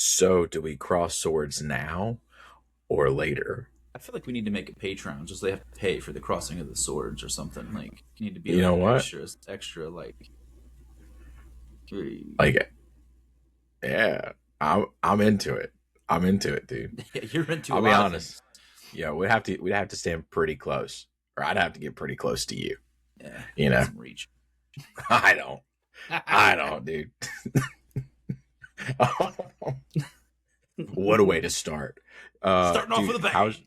So, do we cross swords now or later? I feel like we need to make a Patreon, just they have to pay for the crossing of the swords or something. Like, you need to be You know like what? extra, like, Like, yeah, I'm into it. I'm into it, dude. yeah, you're into a I'll be lot of honest. things. Yeah, we'd have to stand pretty close, or I'd have to get pretty close to you. Yeah, you You got know, some reach. I don't. I don't, dude. What a way to start. Starting off with Dude, a bang.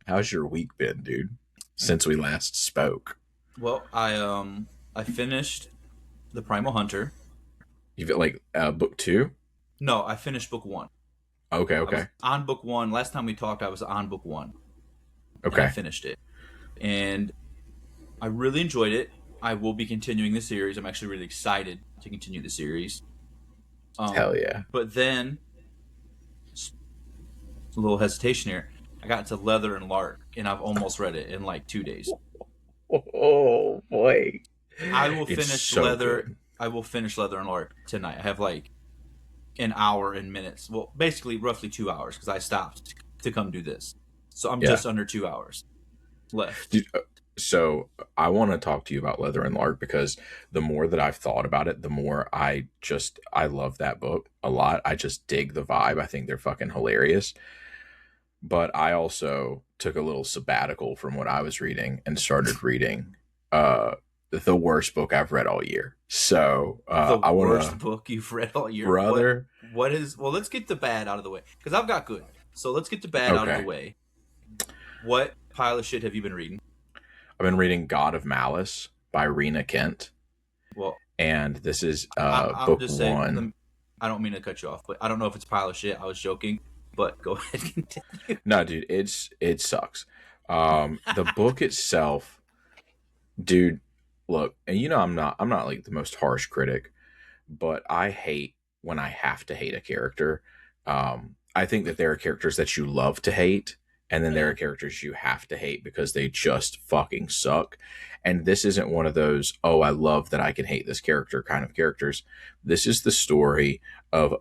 how's your week been, dude? Since we last spoke. Well, I finished the Primal Hunter. You've got like book two? No, I finished book one. Okay, I was okay. on book one. Last time we talked, I was on book one, and I Okay. finished it. And I really enjoyed it. I will be continuing the series. I'm actually really excited to continue the series. Hell yeah. But then a little hesitation here. I got into Leather and Lark, and I've almost read it in like 2 days. Oh boy. I will It's finish so Leather. good. I will finish Leather and Lark tonight. I have like an hour and minutes. Well, basically, roughly 2 hours because I stopped to come do this. So I'm Yeah. just under 2 hours left. Dude, so I want to talk to you about Leather and Lark because the more that I've thought about it, the more I love that book a lot. I just dig the vibe. I think they're fucking hilarious. But I also took a little sabbatical from what I was reading and started reading the worst book I've read all year. So The I want worst to, book you've read all year. What? brother. What is? Well, let's get the bad out of the way because I've got good. So let's get the bad out of the Okay, way. What pile of shit have you been reading? I've been reading God of Malice by Rena Kent, Well, and this is I'm book just saying. one. I don't mean to cut you off, but I don't know if it's a pile of shit. I was joking, but go ahead. Continue. No, dude, it sucks. The book itself, dude. Look, and I'm not like the most harsh critic, but I hate when I have to hate a character. I think that there are characters that you love to hate, and then there Yeah. are characters you have to hate because they just fucking suck. And this isn't one of those, oh, I love that I can hate this character kind of characters. This is the story of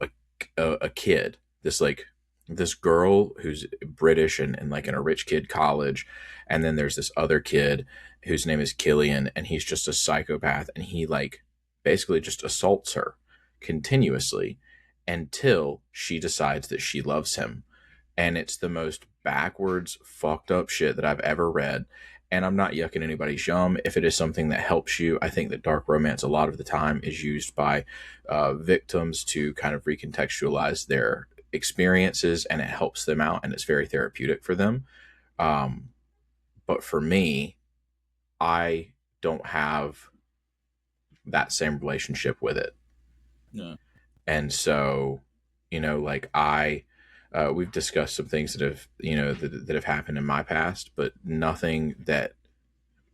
a kid, this girl who's British and like in a rich kid college. And then there's this other kid whose name is Killian, and he's just a psychopath, and he like basically just assaults her continuously until she decides that she loves him. And it's the most backwards, fucked up shit that I've ever read. And I'm not yucking anybody's yum. If it is something that helps you, I think that dark romance a lot of the time is used by victims to kind of recontextualize their experiences, and it helps them out, and it's very therapeutic for them. Um, but for me, I don't have that same relationship with it. Yeah. And so, like we've discussed some things that have, that have happened in my past, but nothing that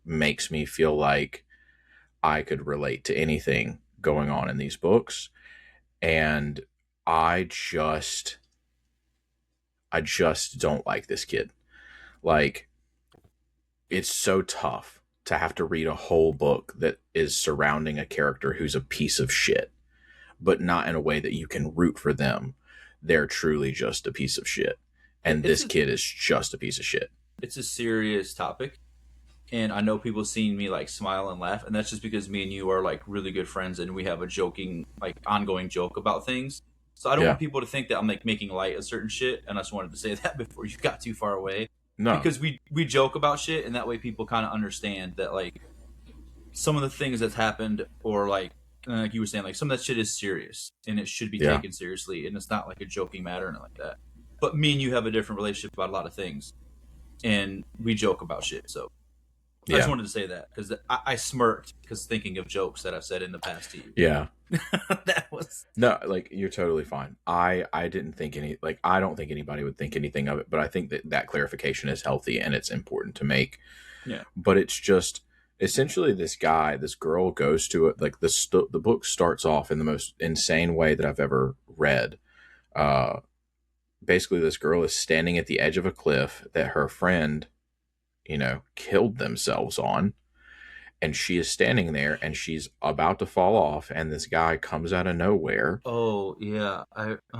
makes me feel like I could relate to anything going on in these books. And I just, I just don't like this kid. Like, it's so tough to have to read a whole book that is surrounding a character who's a piece of shit, but not in a way that you can root for them. They're truly just a piece of shit. And It's this a kid is just a piece of shit. it's a serious topic, and I know people seeing me like smile and laugh, and that's just because me and you are like really good friends, and we have a joking, like ongoing joke about things. So I don't Yeah. want people to think that I'm like making light of certain shit, and I just wanted to say that before you got too far away, No. because we joke about shit, and that way people kind of understand that like some of the things that's happened, or like you were saying, like some of that shit is serious and it should be Yeah. taken seriously, and it's not like a joking matter and like that. But me and you have a different relationship about a lot of things, and we joke about shit. So I just Yeah. wanted to say that because I smirked because thinking of jokes that I've said in the past to you. Yeah. That was No, like you're totally fine. I didn't think I don't think anybody would think anything of it, but I think that that clarification is healthy and it's important to make. yeah, But it's just essentially this girl goes to it, like the book starts off in the most insane way that I've ever read. Uh Basically this girl is standing at the edge of a cliff that her friend, killed themselves on, and she is standing there and she's about to fall off, and this guy comes out of nowhere, Oh yeah,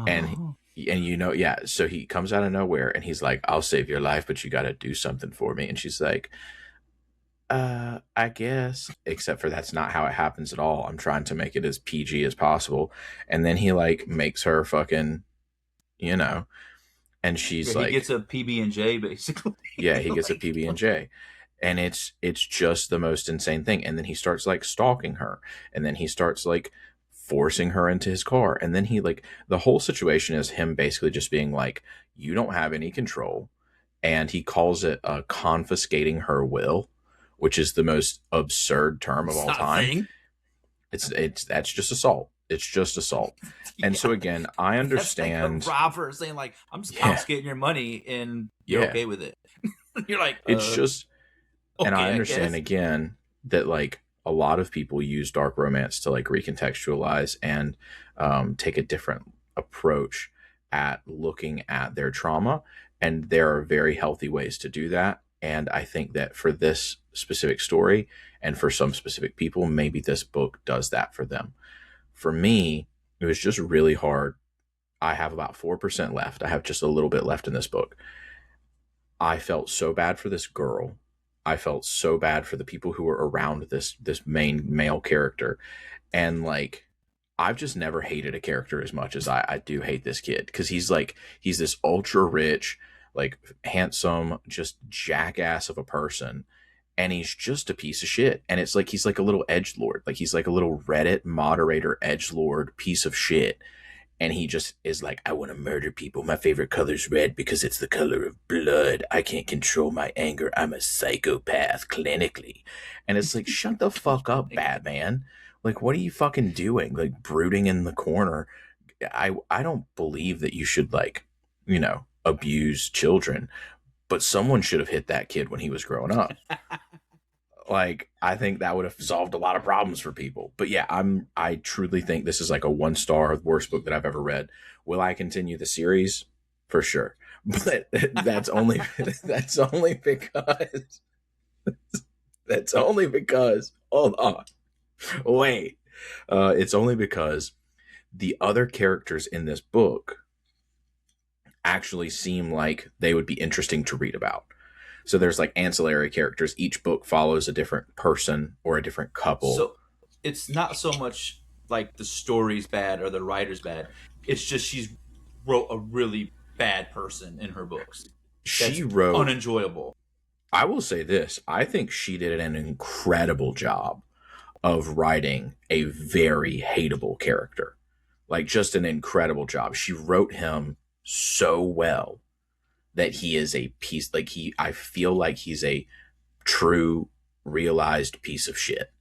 and yeah, so he comes out of nowhere and he's like, I'll save your life, but you got to do something for me. And she's like, I guess, except for that's not how it happens at all. I'm trying to make it as PG as possible. And then he like makes her fucking, you know, and yeah, she's he gets like, a PB&J basically. yeah, he gets a Like, PB&J. And it's just the most insane thing. And then he starts like stalking her, and then he starts like forcing her into his car. And then he like, the whole situation is him basically just being like, you don't have any control. And he calls it confiscating her will, which is the most absurd term of it's all not a time. thing. It's that's just assault. It's just assault. And Yeah, so again, I that's like a understand. robber saying like, I'm just Yeah, confiscating your money and you're yeah. okay with it. You're like, It's just, and I okay, I understand guess. again that like a lot of people use dark romance to like recontextualize and take a different approach at looking at their trauma, and there are very healthy ways to do that. And I think that for this specific story and for some specific people, maybe this book does that for them. For me, it was just really hard. I have about 4% left. I have just a little bit left in this book. I felt so bad for this girl. I felt so bad for the people who were around this main male character. And like, I've just never hated a character as much as I do hate this kid, because he's like, he's this ultra rich, like handsome, just jackass of a person. And he's just a piece of shit. And it's like he's like a little edge lord. Like he's like a little Reddit moderator edge lord piece of shit. And he just is like, I want to murder people. My favorite color is red because it's the color of blood. I can't control my anger. I'm a psychopath clinically. And it's like, shut the fuck up, Batman. Like, what are you fucking doing? Like, brooding in the corner. I don't believe that you should, like, abuse children, but someone should have hit that kid when he was growing up. Like, I think that would have solved a lot of problems for people. But yeah, I truly think this is like a 1 star worst book that I've ever read. Will I continue the series? For sure. But that's only that's only because that's only because hold on. Wait. It's only because the other characters in this book actually seem like they would be interesting to read about. So there's like ancillary characters. Each book follows a different person or a different couple. So it's not so much like the story's bad or the writer's bad. It's just she's wrote a really bad person in her books. She That's wrote, unenjoyable. I will say this, I think she did an incredible job of writing a very hateable character. Like, just an incredible job. She wrote him so well that he is a piece, like, I feel like he's a true, realized piece of shit.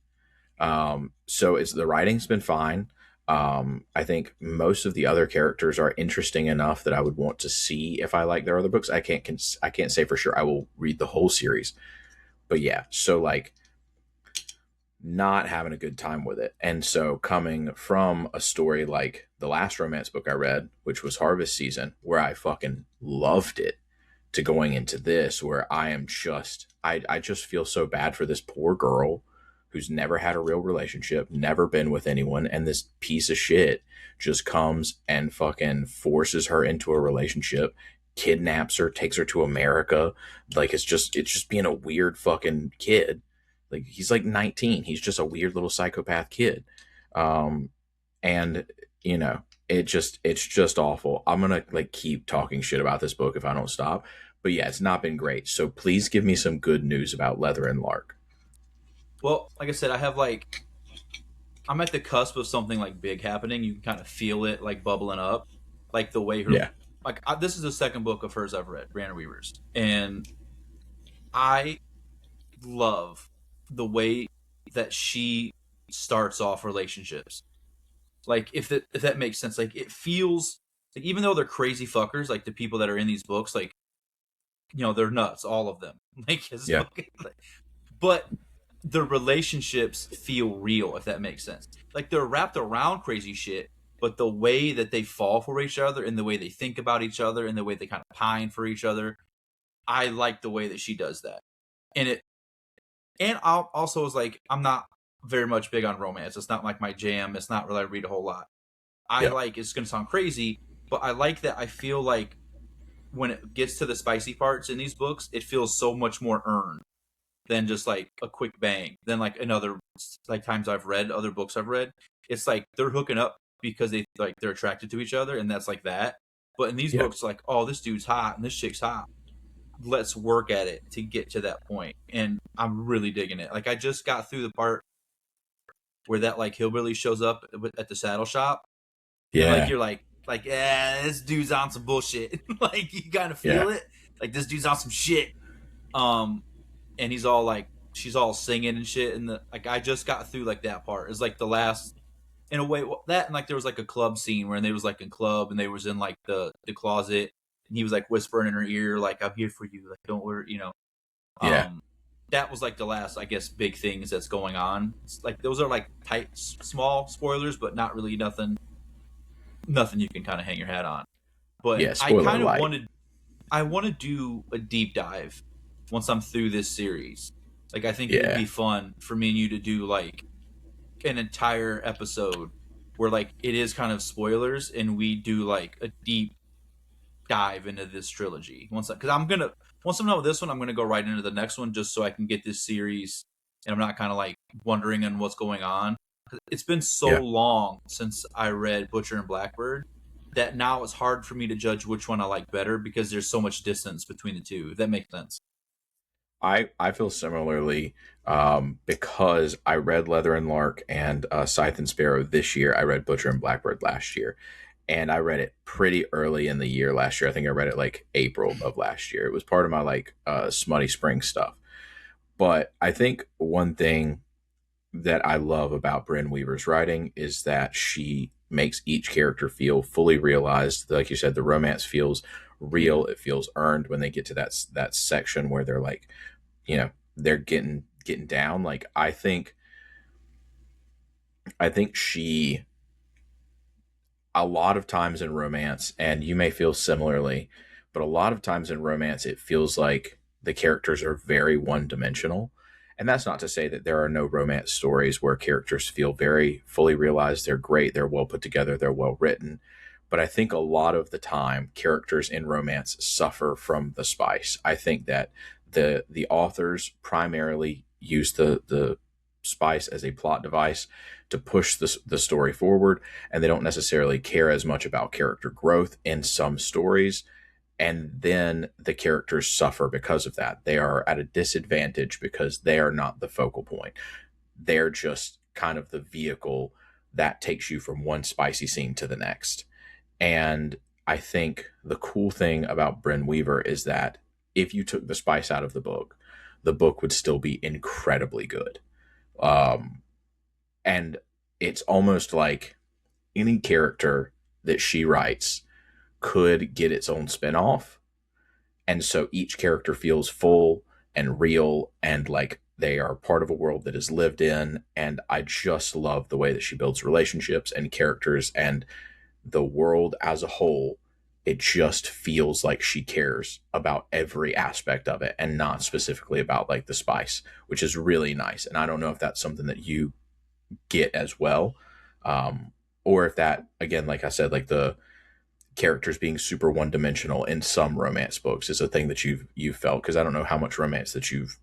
So it's the writing's been fine. I think most of the other characters are interesting enough that I would want to see if I like their other books. I can't say for sure I will read the whole series, but yeah. So like, not having a good time with it, and so coming from a story like the last romance book I read, which was Harvest Season, where I fucking loved it, to going into this where I just feel so bad for this poor girl who's never had a real relationship, never been with anyone, and this piece of shit just comes and fucking forces her into a relationship, kidnaps her, takes her to America. Like, it's just being a weird fucking kid. Like, he's like 19. He's just a weird little psychopath kid. And it's just awful. I'm gonna like keep talking shit about this book if I don't stop. But yeah, it's not been great. So please give me some good news about Leather and Lark. Well, like I said, I'm at the cusp of something like big happening. You can kind of feel it like bubbling up, like the way her Yeah. this is the second book of hers I've read, Brianna Weaver's, and I love the way that she starts off relationships. Like if that makes sense, like it feels like even though they're crazy fuckers, like the people that are in these books, like they're nuts, all of them. Like it's Yeah. fucking, but the relationships feel real, if that makes sense. Like they're wrapped around crazy shit, but the way that they fall for each other and the way they think about each other and the way they kind of pine for each other, I like the way that she does that. And And I also was like, I'm not very much big on romance. It's not like my jam. It's not really I read a whole lot. I Yeah. like, it's gonna sound crazy, but I like that I feel like when it gets to the spicy parts in these books, it feels so much more earned than just like a quick bang. Than like in other like times I've read other books I've read, it's like they're hooking up because they're attracted to each other, and that's like that. But in these Yeah. books, like, oh, this dude's hot and this chick's hot. Let's work at it to get to that point, and I'm really digging it. Like I just got through the part where that like hillbilly shows up at the saddle shop, and like Yeah. you're like yeah, this dude's on some bullshit. Like you kind of Yeah. feel it. Like this dude's on some shit. Um, and he's all like, she's all singing and shit, and the like I just got through like that part. It's like the last, in a way, that, and like there was like a club scene where they was like in club and they was in like the closet, and he was like whispering in her ear like, I'm here for you, like don't worry, you know. Yeah. Um, that was like the last, I guess, big things that's going on. It's like those are like tight, small spoilers, but not really nothing you can kind of hang your hat on. But Yeah. I Spoiler kind of light. wanted, I want to do a deep dive once I'm through this series. Like I think it would Yeah. be fun for me and you to do like an entire episode where like it is kind of spoilers and we do like a deep dive into this trilogy. Because once I'm done with this one, I'm gonna go right into the next one just so I can get this series and I'm not kind of like wondering on what's going on. It's been so Yeah. long since I read Butcher and Blackbird that now it's hard for me to judge which one I like better because there's so much distance between the two. If that makes sense. I feel similarly because I read Leather and Lark and Scythe and Sparrow this year. I read Butcher and Blackbird last year, and I read it pretty early in the year last year. I think I read it like April of last year. It was part of my like smutty spring stuff. But I think one thing that I love about Brynn Weaver's writing is that she makes each character feel fully realized. Like you said, the romance feels Yeah. real. It feels earned when they get to that section where they're like, they're getting down. Like I think she, a lot of times in romance, and you may feel similarly, but a lot of times in romance it feels like the characters are very one dimensional. And that's not to say that there are no romance stories where characters feel very fully realized, they're great, they're well put together, they're well written. But I think a lot of the time characters in romance suffer from the spice. I think that the authors primarily use the spice as a plot device to push the story forward, and they don't necessarily care as much about character growth in some stories. And then the characters suffer because of that. They are at a disadvantage because they are not the focal point. They're just kind of the vehicle that takes you from one spicy scene to the next. And I think the cool thing about Bryn Weaver is that if you took the spice out of the book would still be incredibly good. Um, and it's almost like any character that she writes could get its own spinoff. And so each character feels full and real and like they are part of a world that is lived in. And I just love the way that she builds relationships and characters and the world as a whole. It just feels like she cares about every aspect of it and not specifically about like the spice, which is really nice. And I don't know if that's something that you get as well. Or if that, again, like I said, like the characters being super one dimensional in some romance books is a thing that you've felt, because I don't know how much romance that you've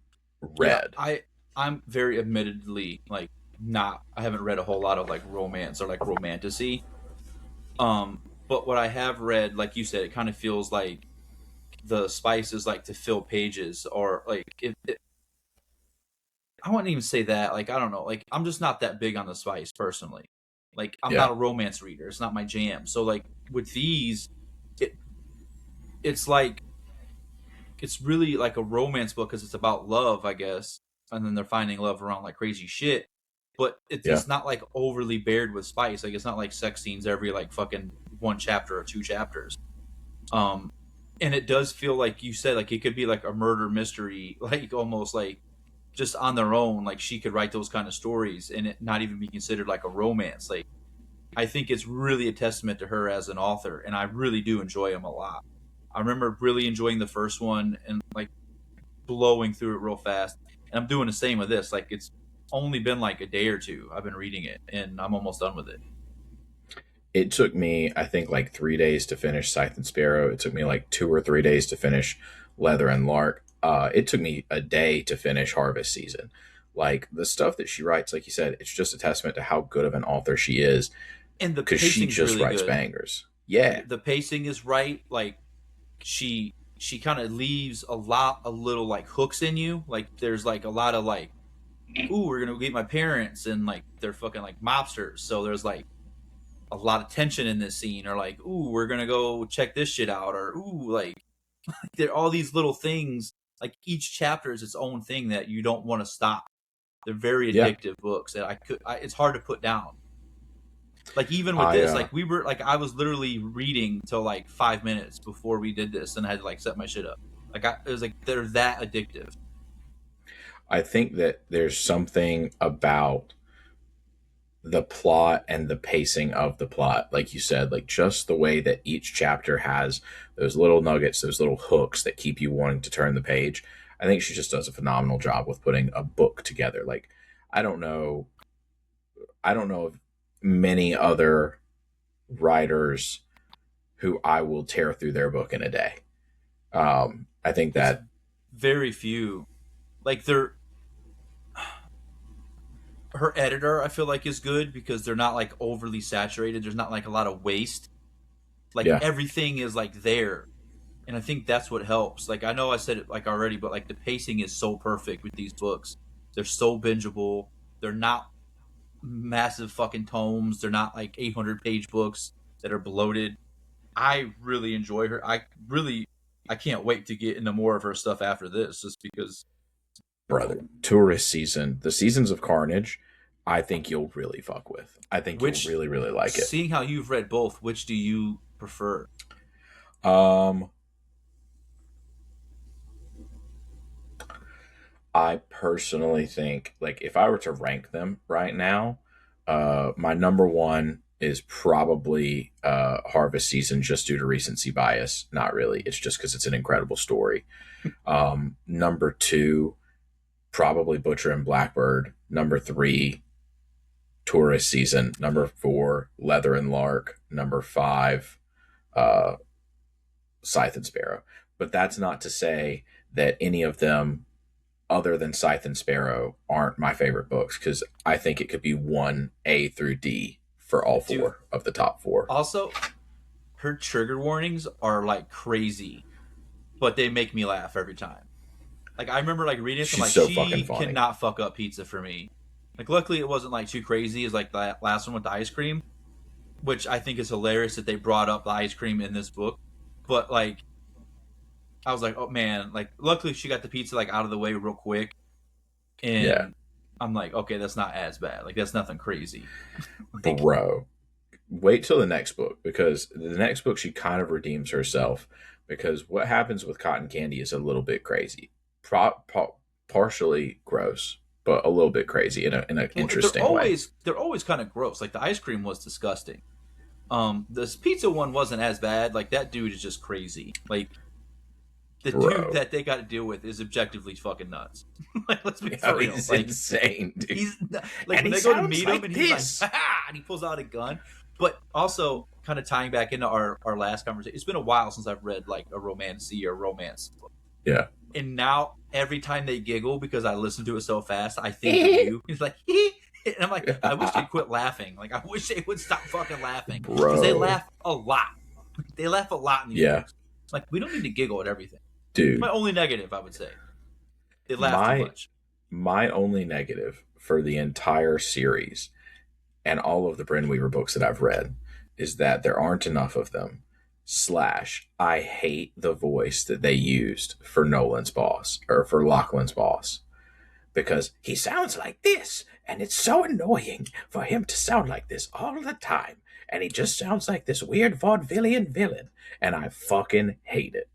Yeah, read. I'm very admittedly like not, I haven't read a whole lot of like romance or like romantasy. But what I have read, like you said, it kind of feels like the spice is like to fill pages, or like I wouldn't even say that. Like I don't know. Like I'm just not that big on the spice personally. Like I'm Yeah. not a romance reader. It's not my jam. So like with these, it it's like it's really like a romance book because it's about love, I guess, and then they're finding love around like crazy shit. But Yeah. it's not like overly bared with spice. Like it's not like sex scenes every like fucking one chapter or two chapters. Um, and it does feel like you said, like it could be like a murder mystery, like almost like just on their own. Like she could write those kind of stories and it not even be considered like a romance. Like I think it's really a testament to her as an author, and I really do enjoy them a lot. I remember really enjoying the first one and like blowing through it real fast. And I'm doing the same with this. Like it's only been like a day or two I've been reading it, and I'm almost done with it. It took me, I think, like 3 days to finish Scythe and Sparrow. It took me like 2 or 3 days to finish Leather and Lark. It took me a day to finish Harvest Season. Like the stuff that she writes, like you said, it's just a testament to how good of an author she is And the because she pacing's just really writes good. bangers. Yeah, The pacing is right. Like she kind of leaves a little like hooks in you. Like there's like a lot of like, ooh, we're gonna get my parents, and like they're fucking like mobsters. So there's like a lot of tension in this scene, or like, ooh, we're gonna go check this shit out, or ooh, like there are all these little things. Like each chapter is its own thing that you don't want to stop. They're very yeah. addictive books that it's hard to put down. Like even with I this, like we were like I was literally reading till like 5 minutes before we did this, and I had to like set my shit up. It was like they're that addictive. I think that there's something about the plot and the pacing of the plot, like you said, like just the way that each chapter has those little nuggets, those little hooks that keep you wanting to turn the page. I think she just does a phenomenal job with putting a book together. Like I don't know, I don't know of many other writers who I will tear through their book in a day. I think It's that very few. Like they're her editor, I feel like is good because they're not like overly saturated. There's not like a lot of waste. Like yeah, everything is like there, and I think that's what helps. Like I know I said it like already, but like the pacing is so perfect with these books. They're so bingeable. They're not massive fucking tomes. They're not like 800-page books that are bloated. I really enjoy her. I can't wait to get into more of her stuff after this, just because. brother. Tourist season, the seasons of Carnage, I think you'll really fuck with. I think you'll Which, really, really like it. seeing how you've read both, which do you prefer? Um, I personally think, like, if I were to rank them right now, my number one is probably Harvest Season, just due to recency bias. Not really. It's just because it's an incredible story. Number two, probably Butcher and Blackbird. Number three, Tourist Season. Number four, Leather and Lark. Number five, uh, Scythe and Sparrow. But that's not to say that any of them, other than Scythe and Sparrow, aren't my favorite books, because I think it could be one A through D for all Dude, four of the top four. also, her trigger warnings are like crazy, but they make me laugh every time. Like I remember like reading this, I'm She's like, so fucking she funny. cannot fuck up pizza for me. Like luckily it wasn't like too crazy as like the last one with the ice cream, which I think is hilarious that they brought up the ice cream in this book. But like I was like, oh man, like luckily she got the pizza like out of the way real quick, Yeah, and I'm like, okay, that's not as bad. Like that's nothing crazy. Like bro. Wait till the next book, because the next book she kind of redeems herself, because what happens with Cotton Candy is a little bit crazy, partially gross, but a little bit crazy in an well, interesting way. they're always kind of gross. Like the ice cream was disgusting. This pizza one wasn't as bad. Like that dude is just crazy. Like the dude Bro, that they got to deal with is objectively fucking nuts. Like let's be oh, for real. he's Like insane, dude. he's like And when he they go to sounds meet him like and he's like, this. ha, and he pulls out a gun. But also kind of tying back into our last conversation. It's been a while since I've read like a romance book. Yeah. And now every time they giggle because I listen to it so fast, I think of you. He's like, hee. And I'm like, I wish they'd quit laughing. Like, I wish they would stop fucking laughing because they Bro. laugh a lot. They laugh a lot in these Yeah, books. Like, we don't need to giggle at everything. My dude. only negative, I would say, they laugh too My much. my only negative for the entire series and all of the Bryn Weaver books that I've read is that there aren't enough of them. Slash, I hate the voice that they used for Nolan's boss, or for Lachlan's boss, because he sounds like this, and it's so annoying for him to sound like this all the time, and he just sounds like this weird vaudevillian villain, and I fucking hate it.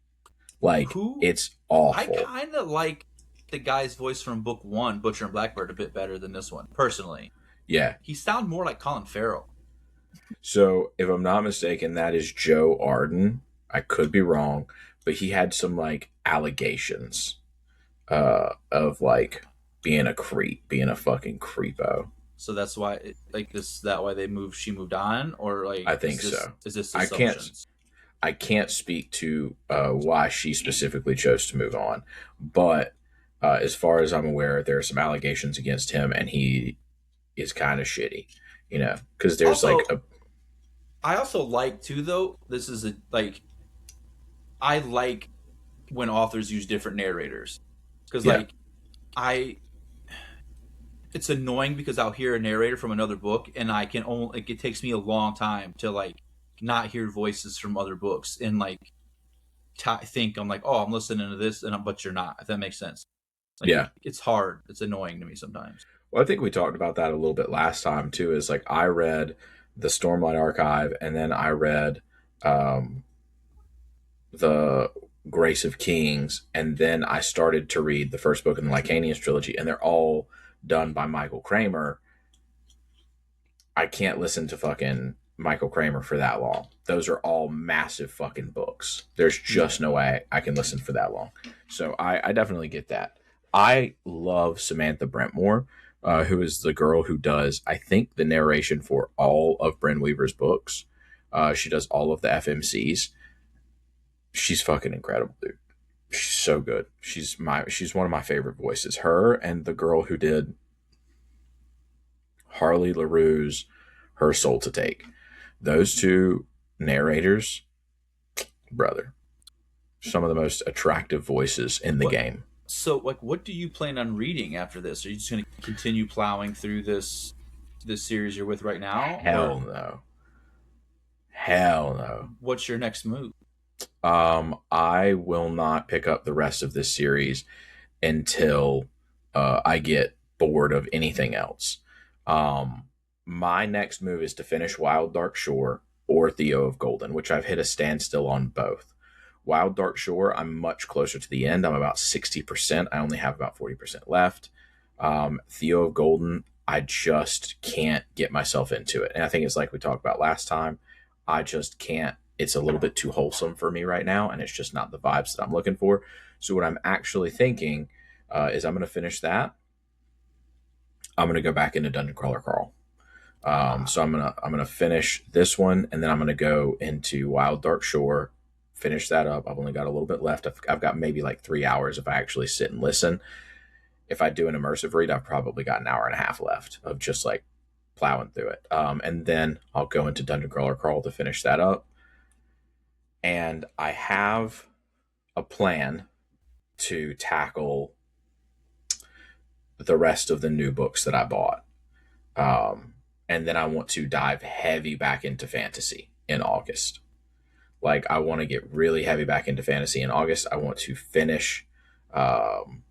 Like, Who it's I awful. kind of like the guy's voice from book one, Butcher and Blackbird, a bit better than this one. Personally, Yeah. he sounds more like Colin Farrell. So, if I'm not mistaken, that is Joe Arden. I could be wrong, but he had some like allegations of like being a creep, being a fucking creepo. So that's why, like this, that why they moved. She moved on, or like I think so. is this I can't assumptions? I can't speak to why she specifically chose to move on, but as far as I'm aware, there are some allegations against him, and he is kind of shitty. You know, because there's like Also, a I also like too though. This is a like I like when authors use different narrators because yeah, like I it's annoying because I'll hear a narrator from another book and I can only like it takes me a long time to like not hear voices from other books and like think I'm like, oh, I'm listening to this, but you're not. If that makes sense. Like yeah. it's hard. It's annoying to me sometimes. Well, I think we talked about that a little bit last time too. Is like I read the Stormlight Archive, and then I read um, the Grace of Kings, and then I started to read the first book in the Lycanius trilogy, and they're all done by Michael Kramer. I can't listen to fucking Michael Kramer for that long. Those are all massive fucking books. There's Yeah. just no way I can listen for that long. So I definitely get that. I love Samantha Brentmore, who is the girl who does, I think, the narration for all of Bryn Weaver's books. She does all of the FMCs. She's fucking incredible, dude. She's so good. She's one of my favorite voices. Her and the girl who did Harley LaRue's Her Soul to Take. Those two narrators, brother, some of the most attractive voices in the What? game. So like, what do you plan on reading after this? Are you just going to continue plowing through this series you're with right now, Hell or no. Hell no. what's your next move? I will not pick up the rest of this series until I get bored of anything else. Um, my next move is to finish Wild Dark Shore or Theo of Golden, which I've hit a standstill on both. Wild Dark Shore, I'm much closer to the end. I'm about 60%. I only have about 40% left. Theo of Golden, I just can't get myself into it. And I think it's like we talked about last time. I just can't. It's a little bit too wholesome for me right now, and it's just not the vibes that I'm looking for. So, what I'm actually thinking is I'm going to finish that. I'm going to go back into Dungeon Crawler Carl. Ah, So I'm gonna finish this one, and then I'm gonna go into Wild Dark Shore, finish that up. I've only got a little bit left. I've got maybe like 3 hours if I actually sit and listen. If I do an immersive read, I've probably got an hour and a half left of just like plowing through it. And then I'll go into Dungeon Crawler Crawl to finish that up. And I have a plan to tackle the rest of the new books that I bought. And then I want to dive heavy back into fantasy in August. Like, I want to get really heavy back into fantasy in August. I want to finish um,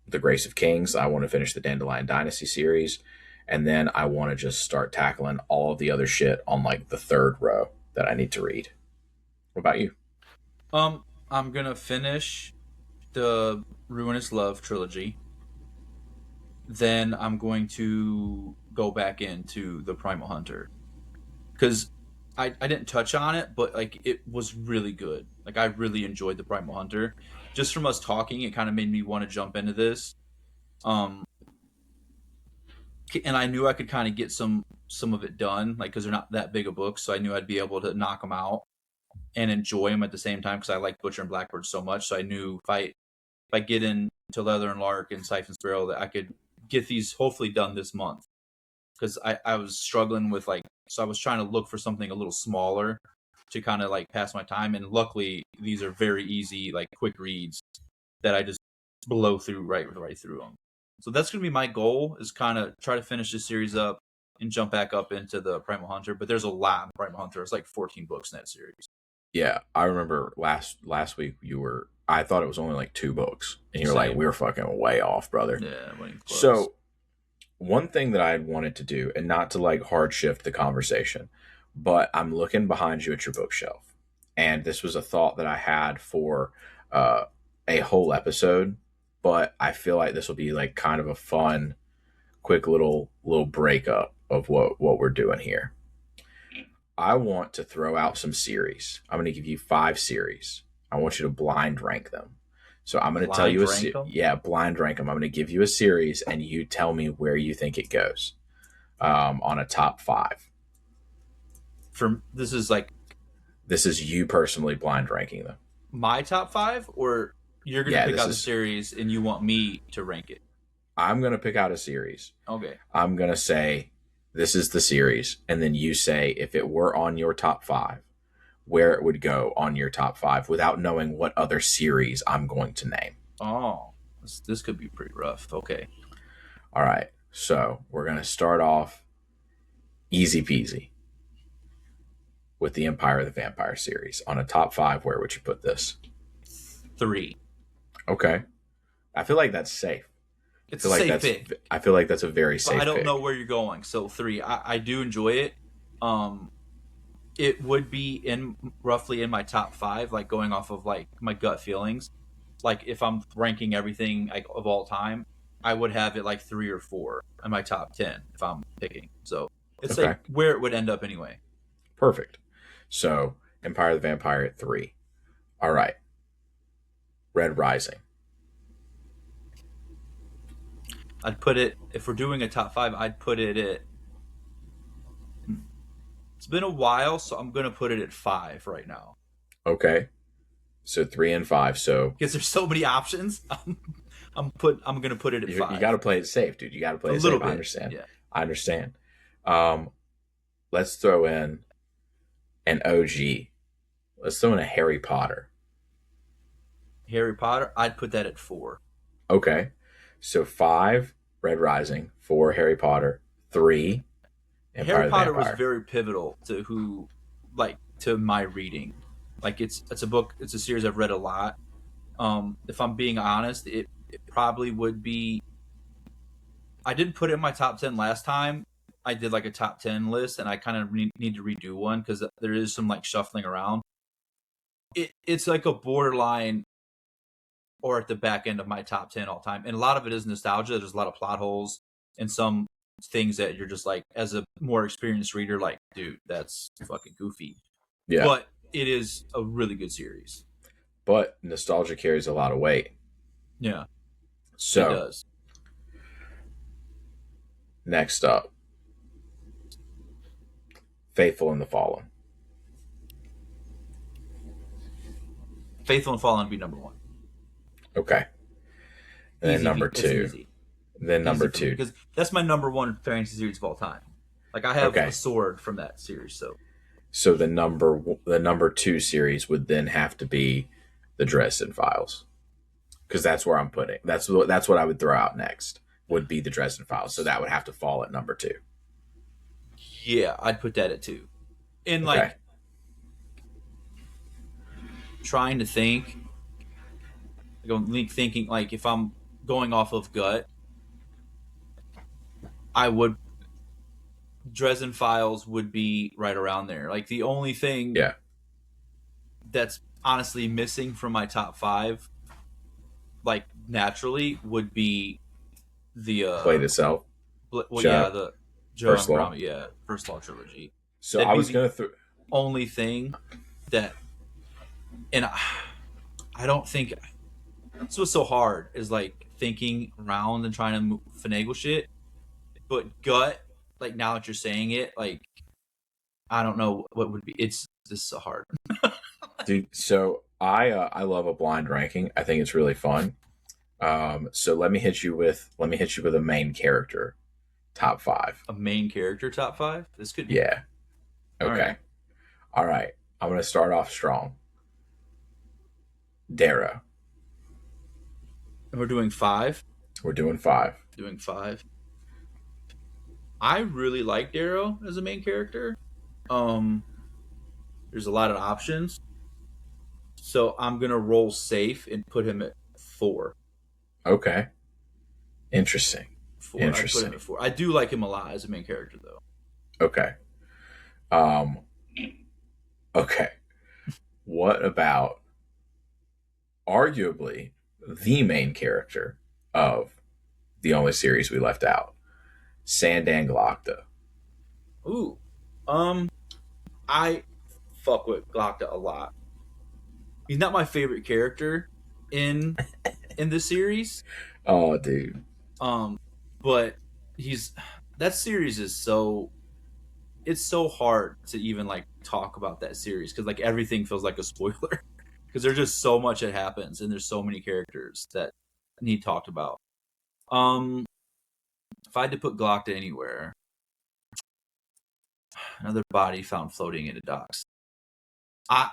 the Grace of Kings. I want to finish the Dandelion Dynasty series. And then I want to just start tackling all of the other shit on like the third row that I need to read. What about you? I'm gonna finish the Ruinous Love trilogy. Then I'm going to go back into the Primal Hunter because I didn't touch on it, but like it was really good. Like I really enjoyed the Primal Hunter. Just from us talking, it kind of made me want to jump into this. Um, and I knew I could kind of get some of it done, like because they're not that big a book, so I knew I'd be able to knock them out and enjoy them at the same time because I like Butcher and Blackbird so much. So I knew if I get into Leather and Lark and Siphon Sparrow that I could get these hopefully done this month because I was struggling with like so I was trying to look for something a little smaller to kind of like pass my time and luckily these are very easy like quick reads that I just blow through right through them. So that's gonna be my goal is kind of try to finish this series up and jump back up into the Primal Hunter. But there's a lot in Primal Hunter. It's like 14 books in that series. Yeah, I remember last week you were. I thought it was only like two books, and you were like, Same. "We were fucking way off, brother." Yeah, winning close. So one thing that I had wanted to do, and not to like hard shift the conversation, but I'm looking behind you at your bookshelf, and this was a thought that I had for uh, a whole episode, but I feel like this will be like kind of a fun, quick little breakup of what we're doing here. I want to throw out some series. I'm going to give you 5 series. I want you to blind rank them. So I'm going to tell Blind you rank them yeah, blind rank them. I'm going to give you a series, and you tell me where you think it goes on a top five. from this is like This is you personally blind ranking them. my top five, or you're gonna Yeah, pick this out the is. series and you want me to rank it. I'm going to pick out a series. Okay. I'm going to say this is the series, and then you say if it were on your top five, where it would go on your top five without knowing what other series I'm going to name. Oh, this could be pretty rough. Okay. All right. So we're going to start off easy peasy with the Empire of the Vampire series. On a top five, where would you put this? 3. Okay. I feel like that's safe. It's a safe pick. I feel like that's a very safe But I don't pick. know where you're going. So 3. I do enjoy it. It would be in roughly in my top 5, like going off of like my gut feelings. Like if I'm ranking everything like of all time, I would have it like 3 or 4 in my top 10 if I'm picking. So it's Okay. like where it would end up anyway. Perfect. So Empire of the Vampire at 3. All right. Red Rising. I'd put it, if we're doing a top 5, I'd put it at, it's been a while, so I'm going to put it at 5 right now. Okay. So 3 and 5. So because there's so many options. I'm going to put it at 5. You got to play it safe, dude. You got to play a it little safe. bit. I understand. Yeah. I understand. Let's throw in an OG. Let's throw in a Harry Potter. Harry Potter, I'd put that at 4. Okay. So 5, Red Rising. 4, Harry Potter. 3, Empire Harry of the Potter Vampire. was very pivotal to my reading. Like it's a book, it's a series I've read a lot. If I'm being honest, it probably would be. I didn't put it in my top 10 last time. I did like a top 10 list, and I kind of need to redo one because there is some like shuffling around. It's like a borderline or at the back end of my top 10 all time. And a lot of it is nostalgia. There's a lot of plot holes and some things that you're just like, as a more experienced reader, like, dude, that's fucking goofy. Yeah. But it is a really good series. But nostalgia carries a lot of weight. Yeah. So, it does. Next up, Faithful and the Fallen. Faithful and Fallen would be number 1. Okay. And then Easy, number it's 2. easy. Then number Easy 2. Because that's my number 1 fantasy series of all time. Like I have Okay. a sword from that series, So the number 2 series would then have to be the Dresden Files, because that's where I'm putting. That's what I would throw out next. Would be the Dresden Files. So that would have to fall at number 2. yeah, I'd put that at 2. And Okay. like trying to think, thinking like if I'm going off of gut, I would. Dresden Files would be right around there. Like the only thing Yeah. that's honestly missing from my top 5, like naturally, would be the Played itself. the Joe First Law. Gromit, First Law trilogy. So That'd I be was the going to throw. only thing that, and I don't think that's what's so hard is like thinking around and trying to finagle shit. But gut, like now that you're saying it, like I don't know what would be. It's just so hard. Dude, so I love a blind ranking. I think it's really fun. So let me hit you with a main character top 5. A main character top 5. This could be. Yeah. Okay. All right. I'm going to start off strong. Darrow. And we're doing 5. We're doing 5. Doing 5. I really like Darrow as a main character. There's a lot of options. So I'm going to roll safe and put him at 4. Okay. Interesting. 4. I put him at 4. I do like him a lot as a main character, though. Okay. Okay. What about arguably the main character of the only series we left out, Sandan Glokta? Ooh. I fuck with Glokta a lot. He's not my favorite character in the series. Oh, dude. Um, but he's that series is so it's so hard to even like talk about that series because like everything feels like a spoiler because there's just so much that happens and there's so many characters that need talked about. Um, if I had to put Glock to anywhere, another body found floating in the docks. I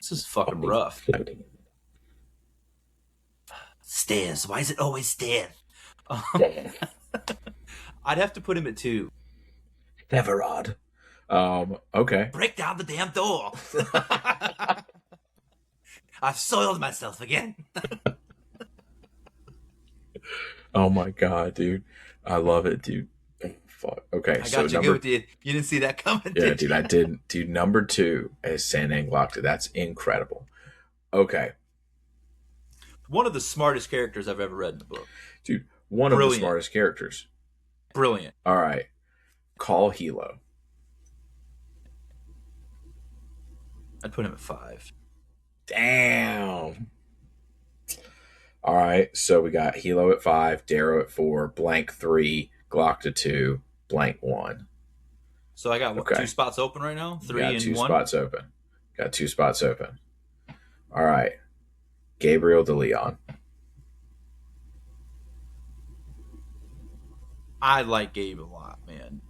This is fucking Body rough. floating. Stairs. Why is it always stairs? Yeah. I'd have to put him at 2. Everard. Okay. Break down the damn door. I've soiled myself again. Oh my god, dude. I love it, dude. Fuck. Okay, I so got you number good, dude. You didn't see that coming, yeah, did dude, you? I did. Dude, number 2 is Sandang Glockta. That's incredible. Okay, One of the smartest characters I've ever read in the book. dude, one of the Brilliant. smartest characters. Brilliant. All right, call Hilo. I'd put him at 5. Damn. All right, so we got Hilo at 5, Darrow at 4, blank 3, Glockta 2, blank 1. So I got what, Okay. 2 spots open right now? 3 Got and 2 1? spots open. Got 2 spots open. All right, Gabriel de Leon. I like Gabe a lot, man.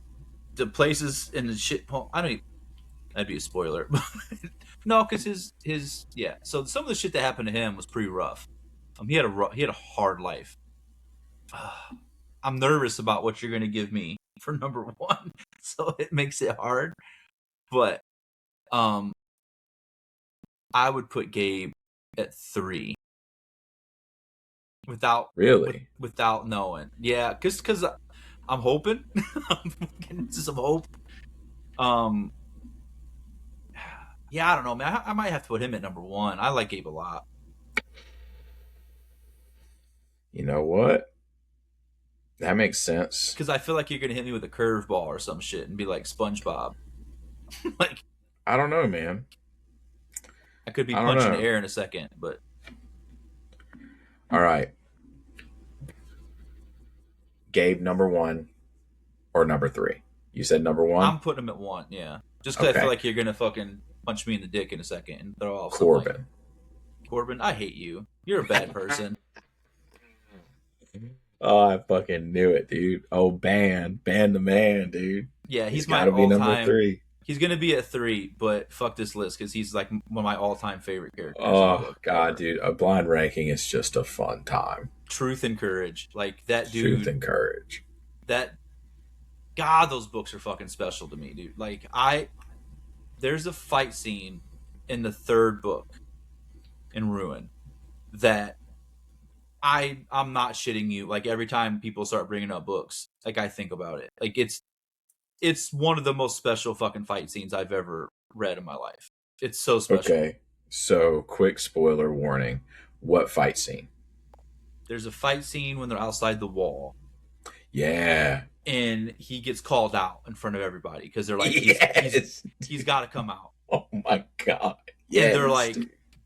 The places in the shit. I don't even. That'd be a spoiler. No, because his yeah. So some of the shit that happened to him was pretty rough. He had a hard life. I'm nervous about what you're gonna give me for number 1, so it makes it hard. But I would put Gabe at 3 Really? without knowing. Yeah, because I'm hoping. I'm getting into some hope. Yeah, I don't know, man. I might have to put him at number 1. I like Gabe a lot. You know what? That makes sense. Because I feel like you're gonna hit me with a curveball or some shit and be like SpongeBob. Like I don't know, man. I could be I don't punching know. the air in a second, but All right. Gabe, number 1 or number 3? You said number 1? I'm putting him at 1. Yeah, just because I Okay. feel like you're gonna fucking punch me in the dick in a second and throw off Corbin. Like, Corbin, I hate you. You're a bad person. Oh, I fucking knew it, dude. Oh, Ban the man, dude. Yeah, he's my gotta be number all-time. 3. He's gonna be at 3, but fuck this list because he's like one of my all-time favorite characters. Oh god, dude. A blind ranking is just a fun time. Truth and courage, like that dude. Truth and courage. That those books are fucking special to me, dude. Like there's a fight scene in the 3rd book in Ruin that I'm not shitting you. Like every time people start bringing up books, like I think about it. Like it's one of the most special fucking fight scenes I've ever read in my life. It's so special. Okay. So, quick spoiler warning. What fight scene? There's a fight scene when they're outside the wall Yeah. and he gets called out in front of everybody because they're like, Yes. he's got to come out. Oh my god. Yeah. And they're like,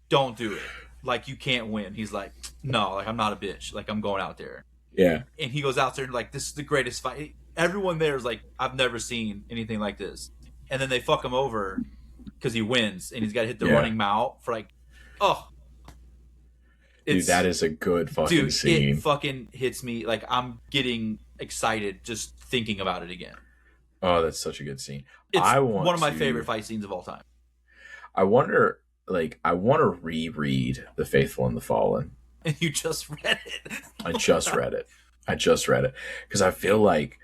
don't do it. Like, you can't win. He's like, no, like, I'm not a bitch. Like, I'm going out there. Yeah. And he goes out there and, like, this is the greatest fight. Everyone there is like, I've never seen anything like this. And then they fuck him over because he wins and he's got to hit the running mouth for, like, oh. Dude, that is a good fucking scene. It fucking hits me. Like, I'm getting excited just thinking about it again. Oh, that's such a good scene. It's one of my favorite fight scenes of all time. I wonder, like, I want to reread The Faithful and the Fallen. And you just read it. I just read it. Because I feel like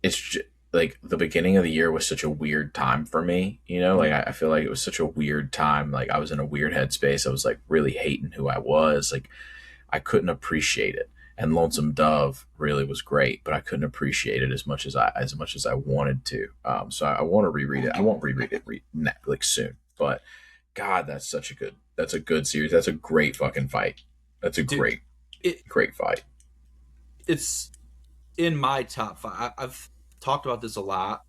it's just, like, the beginning of the year was such a weird time for me, you know? Like, I feel like it was such a weird time. Like, I was in a weird headspace. I was, like, really hating who I was. Like, I couldn't appreciate it. And Lonesome Dove really was great, but I couldn't appreciate it as much as I wanted to. So I want to reread it. I won't reread it like soon, but God, that's a good series. That's a great fucking fight. That's a great fight. It's in my top 5. I've talked about this a lot,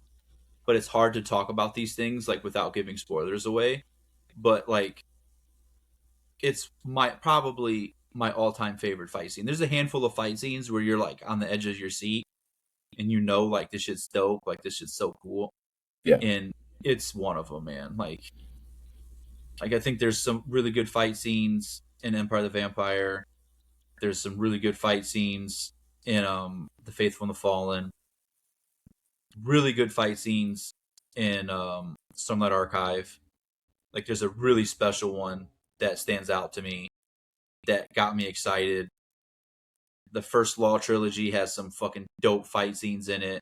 but it's hard to talk about these things like without giving spoilers away. But like, it's probably my all-time favorite fight scene. There's a handful of fight scenes where you're like on the edge of your seat and you know like this shit's dope, like this shit's so cool. Yeah. And it's one of them, man. Like I think there's some really good fight scenes in Empire of the Vampire. There's some really good fight scenes in The Faithful and the Fallen. Really good fight scenes in Stormlight Archive. Like there's a really special one that stands out to me that got me excited. The first Law trilogy has some fucking dope fight scenes in it.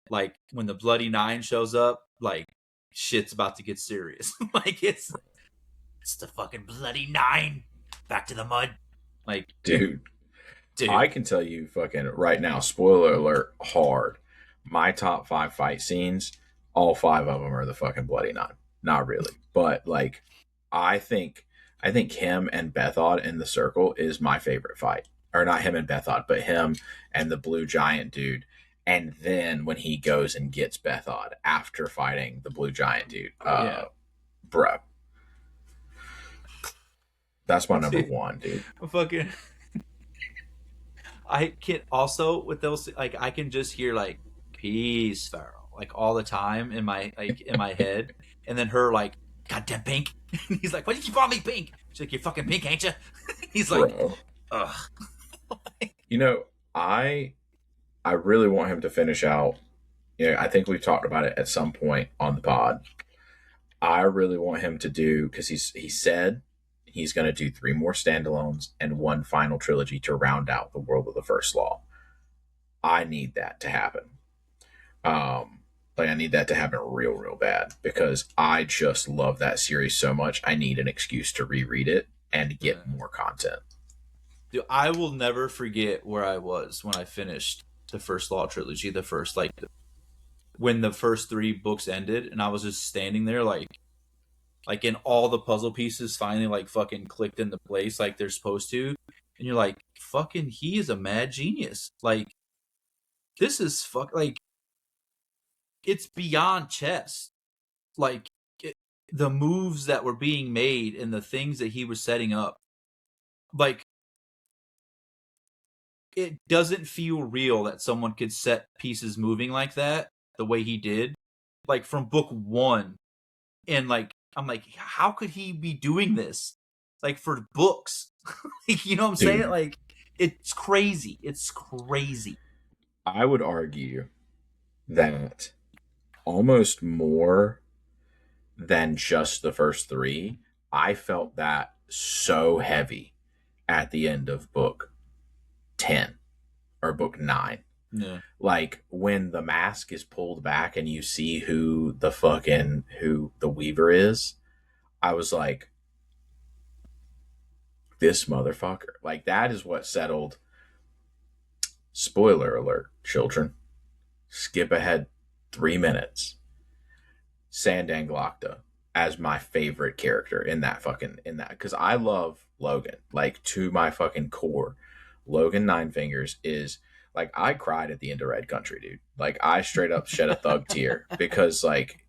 Like when the Bloody Nine shows up, like shit's about to get serious. Like it's the fucking Bloody Nine. Back to the mud. Like Dude, I can tell you fucking right now, spoiler alert, hard. My top 5 fight scenes, all 5 of them are the fucking Bloody Nine. Not really. But like I think him and Bethod in the circle is my favorite fight. Or not him and Bethod, but him and the blue giant dude. And then when he goes and gets Bethod after fighting the blue giant dude, bro, that's my number one, dude. Fucking, I can also with those like I can just hear like peace, Pharaoh, like all the time in my head, and then her like goddamn Pink. He's like, why do you keep calling me Pink? She's like, you're fucking Pink, ain't you? He's like, Bro. ugh. You know, I really want him to finish out. You know, I think we've talked about it at some point on the pod. I really want him to do, because he said he's going to do 3 more standalones and 1 final trilogy to round out the world of the First Law. I need that to happen. Like I need that to happen real bad, because I just love that series so much. I need an excuse to reread it and get more content. Dude, I will never forget where I was when I finished the First Law trilogy. The first when the first 3 books ended, and I was just standing there like in all the puzzle pieces finally like fucking clicked into place like they're supposed to, and you're like, fucking, he is a mad genius. Like this is like it's beyond chess. Like the moves that were being made and the things that he was setting up, like it doesn't feel real that someone could set pieces moving like that the way he did, like from book 1. And like I'm like, how could he be doing this like for books? Like, you know what I'm saying? Like it's crazy. I would argue that almost more than just the first 3, I felt that so heavy at the end of book 10 or book 9. Yeah. Like when the mask is pulled back and you see who the Weaver is, I was like, this motherfucker. Like that is what settled. Spoiler alert, children. Skip ahead 3 minutes. Sandang Glokta as my favorite character in that, because I love Logan like to my fucking core. Logan Nine Fingers is like, I cried at the end of Red Country, dude. Like I straight up shed a thug tear because like,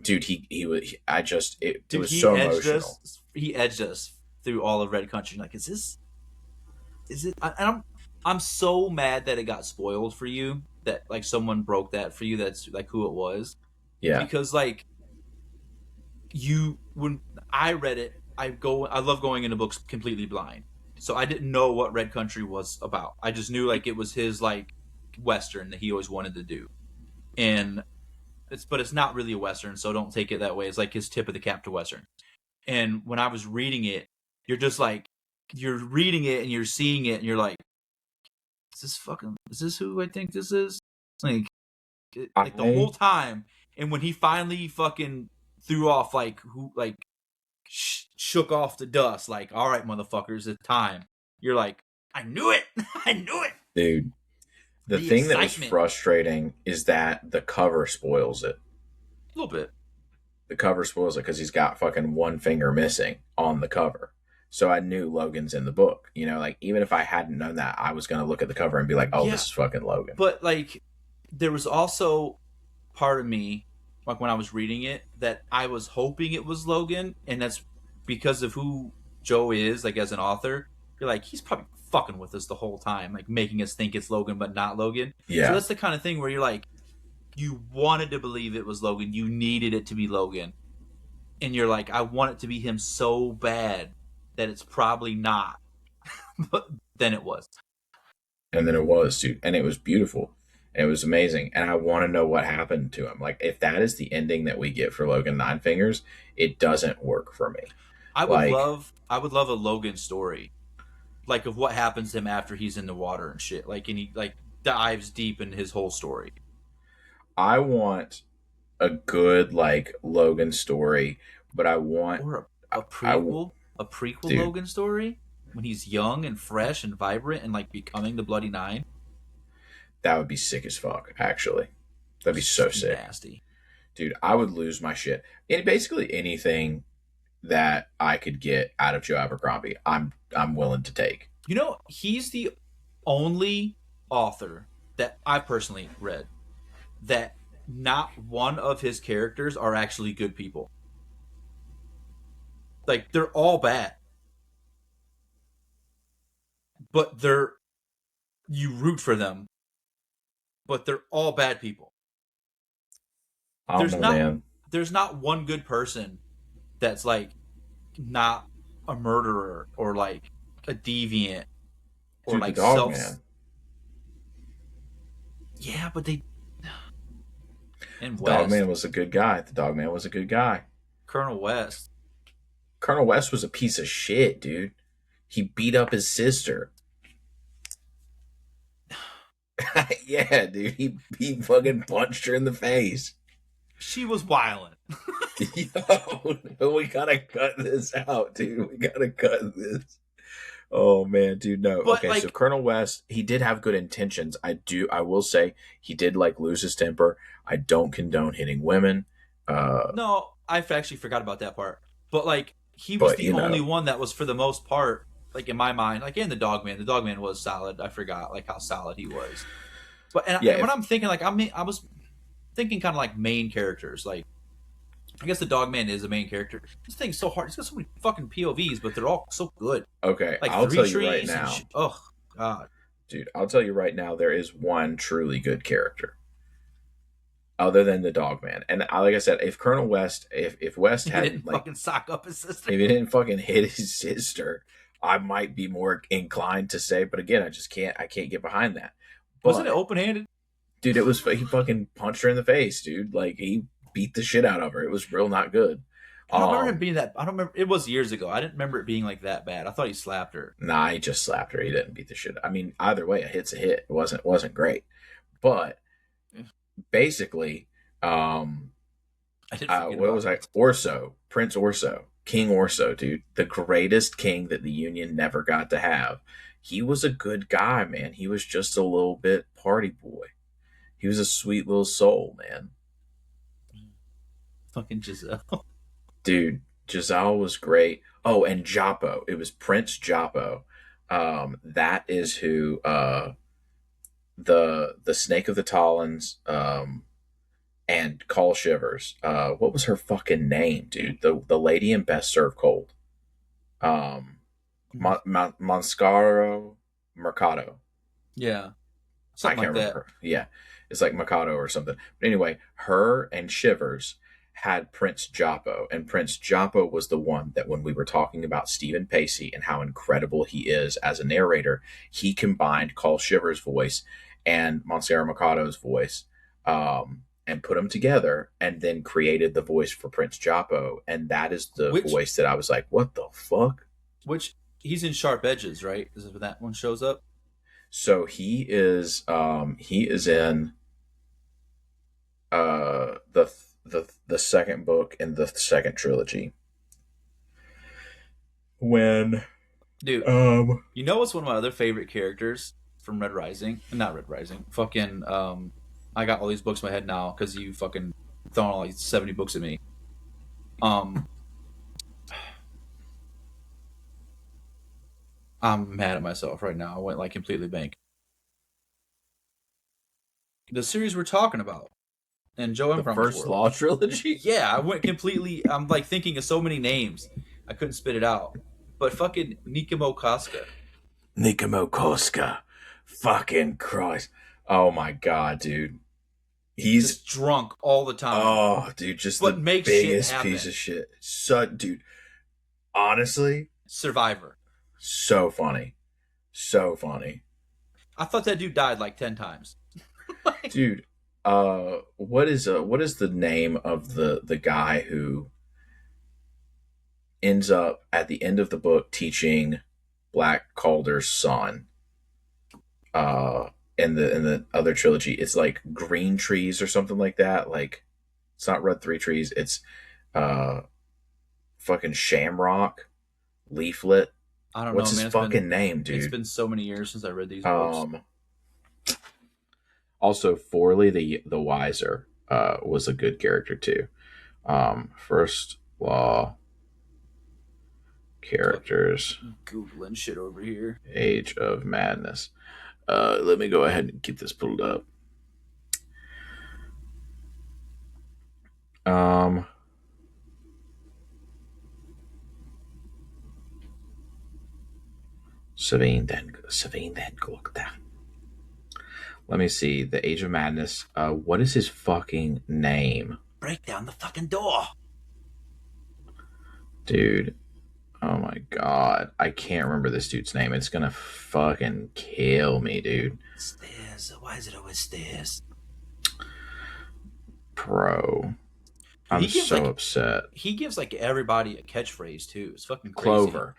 dude, it was so emotional. He edged us through all of Red Country. Like, is it? I'm so mad that it got spoiled for you, that like someone broke that for you. That's like who it was. Yeah. Because like when I read it, I love going into books completely blind. So I didn't know what Red Country was about. I just knew like it was his like Western that he always wanted to do. And but it's not really a Western, so don't take it that way. It's like his tip of the cap to Western. And when I was reading it, you're just like, you're reading it and you're seeing it and you're like, is this who I think this is? Like the whole time. And when he finally fucking threw off shook off the dust, like, all right, motherfuckers, it's time. You're like, I knew it. Dude. The thing excitement that was frustrating is that the cover spoils it. A little bit. The cover spoils it because he's got fucking 1 finger missing on the cover. So I knew Logan's in the book. You know, like, even if I hadn't known that, I was going to look at the cover and be like, oh, yeah, this is fucking Logan. But, like, there was also part of me like when I was reading it, that I was hoping it was Logan, and that's because of who Joe is, like as an author. You're like, he's probably fucking with us the whole time, like making us think it's Logan but not Logan. So Yeah. that's the kind of thing where you're like, you wanted to believe it was Logan, you needed it to be Logan, and you're like, I want it to be him so bad that it's probably not, but then it was. And then it was, dude. And it was beautiful. And it was amazing. And I want to know what happened to him. Like, if that is the ending that we get for Logan Nine Fingers, it doesn't work for me. Like, I would love a Logan story, like of what happens to him after he's in the water and shit. Like, and he like dives deep in his whole story, I want a good, like, Logan story, but I want, or I a prequel dude, Logan story when he's young and fresh and vibrant and like becoming the Bloody Nine. that would be sick as fuck, actually. That'd be so Fucking sick. nasty. Dude, I would lose my shit. And basically anything that I could get out of Joe Abercrombie, I'm willing to take. You know, he's the only author that I personally read that not one of his characters are actually good people. Like they're all bad, but they're you root for them, but they're all bad people. I don't There's know, not man. there's not one good person that's like not a murderer or like a deviant or Dude, the like dog self. man. Yeah, but they in The dog man West, was a good guy. The dog man was a good guy. Colonel West. Colonel West was a piece of shit, dude. He beat up his sister. Yeah, dude. He fucking punched her in the face. She was violent. Yo, we gotta cut this out, dude. We gotta cut this. Oh man, dude, no. But Okay, so like, Colonel West, he did have good intentions. I will say he did like lose his temper. I don't condone hitting women. no, I actually forgot about that part. But like, he was But the you only know, one that was for the most part, like in my mind, like in the Dogman. The Dogman was solid. I forgot like how solid he was. But yeah, and when if I'm thinking like I was thinking kind of like main characters. Like I guess the Dogman is the main character. This thing's so hard. It's got so many fucking POVs, but they're all so good. okay, Like I'll Three tell you right Trees and now, oh god, dude, I'll tell you right now, there is one truly good character other than the dog man. And like I said, if Colonel West, if West he didn't hadn't like, fucking sock up his sister. if he didn't fucking hit his sister, I might be more inclined to say. But again, I can't get behind that. Wasn't it But open handed? dude, it was he fucking punched her in the face, dude. Like he beat the shit out of her. It was real not good. I don't remember him Um, being that. I don't remember. It was years ago. I didn't remember it being like that bad. I thought he slapped her. nah, he just slapped her. He didn't beat the shit. I mean, either way, a hit's a hit. It wasn't great, but basically, um, I didn't forget what about was I? that. Orso, Prince Orso, King Orso, dude, the greatest king that the Union never got to have. He was a good guy, man. He was just a little bit party boy. He was a sweet little soul, man. Fucking Giselle. Dude, Giselle was great. Oh, and Joppo. It was Prince Joppo. That is who the Snake of the Tollins and Call Shivers. What was her fucking name, dude? The lady in Best Served Cold. Monscaro Mercado. Yeah, I something can't like remember that. her. Yeah, it's like Mikado or something. But anyway, her and Shivers had Prince Joppo, and Prince Joppo was the one that when we were talking about Stephen Pacey and how incredible he is as a narrator, he combined Carl Shivers' voice and Monsieur Mikado's voice, and put them together, and then created the voice for Prince Joppo, and that is the Which voice that I was like, what the fuck? which he's in Sharp Edges, right? Is it when that one shows up? So he is in the second book in the second trilogy. When Dude, um you know what's one of my other favorite characters from Red Rising? Not Red Rising. Fucking I got all these books in my head now because you fucking thrown all these 70 books at me. Um, I'm mad at myself right now. I went like completely blank. The series we're talking about. and Joe The Imprum's first world. Law trilogy? Yeah, I went completely. I'm like thinking of so many names, I couldn't spit it out. But fucking Nikimo Casca, Nikimo Koska. Fucking Christ. Oh my god, dude. He's just drunk all the time, oh, dude, just but the makes shit biggest piece happen. of shit. So, dude, honestly, Survivor. so funny. So funny. I thought that dude died like 10 times. Like, Dude, what is the name of the guy who ends up at the end of the book teaching Black Calder's son? Uh in the other trilogy, it's like Green Trees or something like that. Like it's not Red Three Trees, it's uh fucking Shamrock, Leaflet. I don't What's know, his man. fucking name, It's dude? been so many years since I read these books. Um Also Forley the Wiser was a good character too. First Law characters, Googling shit over here. Age of Madness. Let me go ahead and get this pulled up. Um, Savine then Gluckda. Let me see. The Age of Madness. What is his fucking name? Break down the fucking door. Dude. Oh my god. I can't remember this dude's name. It's gonna fucking kill me, dude. Stairs. Why is it always stairs? Pro. He I'm gives so like upset. he gives like everybody a catchphrase too. It's fucking crazy. Clover.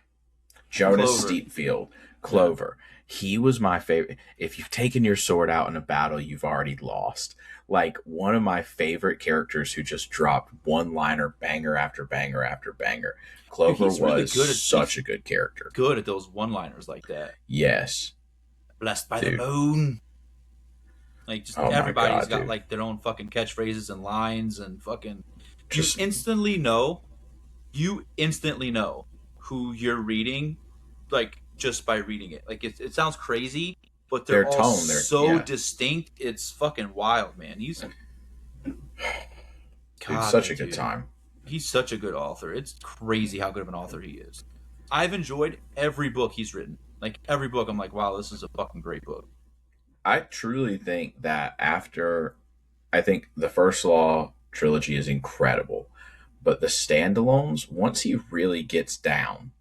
Jonas Clover. Steepfield. Clover. He was my favorite. If you've taken your sword out in a battle, you've already lost. Like one of my favorite characters who just dropped one liner banger after banger after banger. Dude, Clover he's really was good at such a good character. good at those one-liners like that. Yes. Blessed by Dude. the moon. Like just Oh my everybody's God, got dude. like their own fucking catchphrases and lines and fucking Just you instantly know who you're reading, like just by reading it. Like it sounds crazy, but they're their all tone. so Yeah. distinct. It's fucking wild, man. Dude, God, such a that good dude. time. He's such a good author. It's crazy how good of an author he is. I've enjoyed every book he's written. Like every book, I'm like, wow, this is a fucking great book. I truly think that I think the First Law trilogy is incredible, but the standalones, once he really gets down,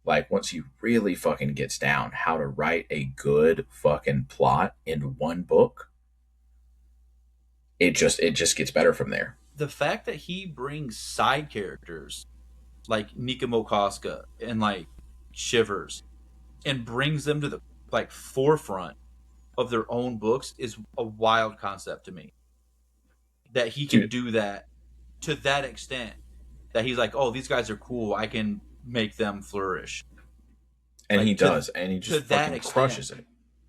like once he really fucking gets down how to write a good fucking plot in one book, it just gets better from there. The fact that he brings side characters like Nikimo Koska and like Shivers and brings them to the like forefront of their own books is a wild concept to me. That he can Dude, do that to that extent. That he's like, oh, these guys are cool. I can make them flourish. and he Like to does, and he to just that fucking extent. crushes it.